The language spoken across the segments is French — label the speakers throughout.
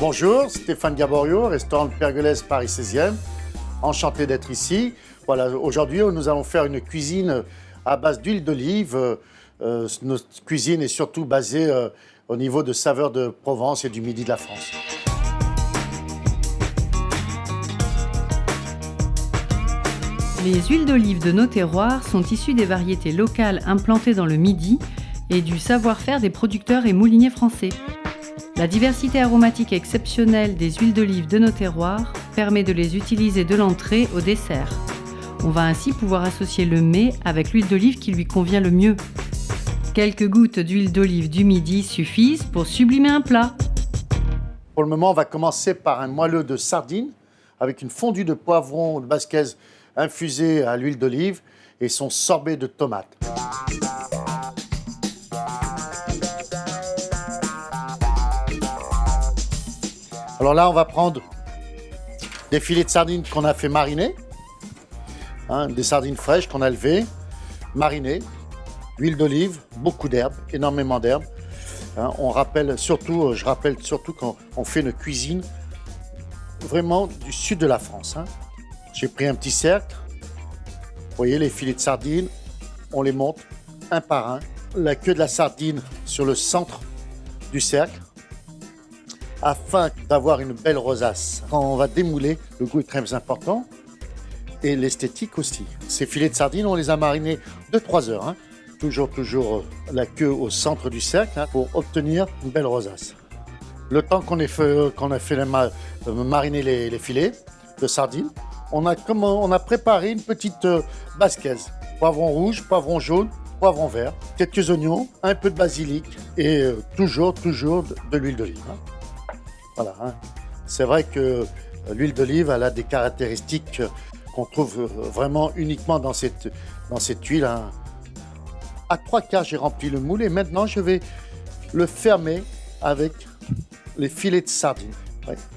Speaker 1: Bonjour, Stéphane Gaborio, restaurant de Pergolèse, Paris 16e. Enchanté d'être ici. Voilà, aujourd'hui, nous allons faire une cuisine à base d'huile d'olive. Notre cuisine est surtout basée au niveau de saveurs de Provence et du midi de la France.
Speaker 2: Les huiles d'olive de nos terroirs sont issues des variétés locales implantées dans le Midi et du savoir-faire des producteurs et mouliniers français. La diversité aromatique exceptionnelle des huiles d'olive de nos terroirs permet de les utiliser de l'entrée au dessert. On va ainsi pouvoir associer le mets avec l'huile d'olive qui lui convient le mieux. Quelques gouttes d'huile d'olive du Midi suffisent pour sublimer un plat.
Speaker 1: Pour le moment, on va commencer par un moelleux de sardines avec une fondue de poivron de basquez infusé à l'huile d'olive et son sorbet de tomate. Alors là, on va prendre des filets de sardines qu'on a fait mariner, des sardines fraîches qu'on a levées, marinées, huile d'olive, beaucoup d'herbes, énormément d'herbes. Je rappelle surtout qu'on fait une cuisine vraiment du sud de la France. J'ai pris un petit cercle. Vous voyez les filets de sardines, on les monte un par un. La queue de la sardine sur le centre du cercle afin d'avoir une belle rosace. Quand on va démouler, le goût est très important et l'esthétique aussi. Ces filets de sardines, on les a marinés 2-3 heures. Toujours la queue au centre du cercle pour obtenir une belle rosace. Le temps qu'on a fait mariner les filets de sardines, on a préparé une petite basquez. Poivron rouge, poivron jaune, poivron vert, quelques oignons, un peu de basilic et toujours de l'huile d'olive. Voilà. C'est vrai que l'huile d'olive elle a des caractéristiques qu'on trouve vraiment uniquement dans cette huile. À 3/4, j'ai rempli le moule et maintenant je vais le fermer avec les filets de sardines.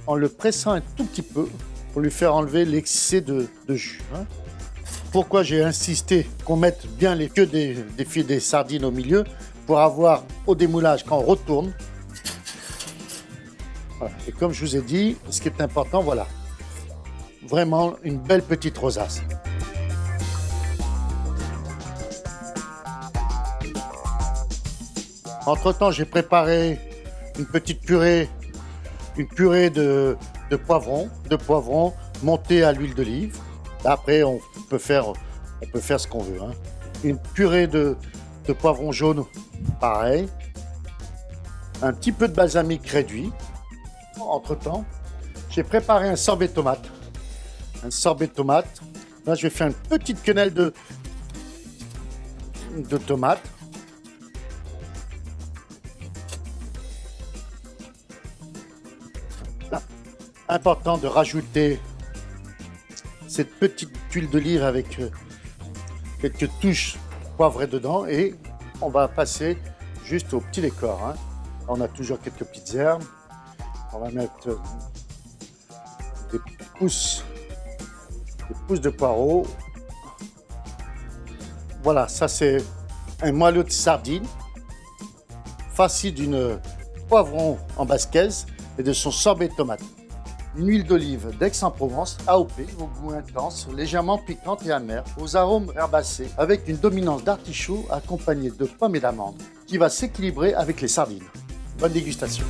Speaker 1: En le pressant un tout petit peu pour lui faire enlever l'excès de jus. Pourquoi j'ai insisté qu'on mette bien les queues des filets des sardines au milieu pour avoir au démoulage quand on retourne. Voilà. Et comme je vous ai dit, ce qui est important, voilà, vraiment une belle petite rosace. Entre-temps, j'ai préparé une petite purée, de poivrons montés à l'huile d'olive. Après, on peut faire ce qu'on veut. Une purée de poivrons jaunes, pareil. Un petit peu de balsamique réduit. Entre-temps, j'ai préparé un sorbet de tomate. Là, je vais faire une petite quenelle de tomate. Important de rajouter cette petite huile d'olive avec quelques touches poivrées dedans et on va passer juste au petit décor. On a toujours quelques petites herbes. On va mettre des pousses de poireaux. Voilà, ça c'est un moelleux de sardines farci d'une poivron en basquez et de son sorbet de tomate. Une huile d'olive d'Aix-en-Provence, AOP, au goût intense, légèrement piquante et amer, aux arômes herbacés, avec une dominance d'artichaut accompagnée de pommes et d'amandes, qui va s'équilibrer avec les sardines. Bonne dégustation.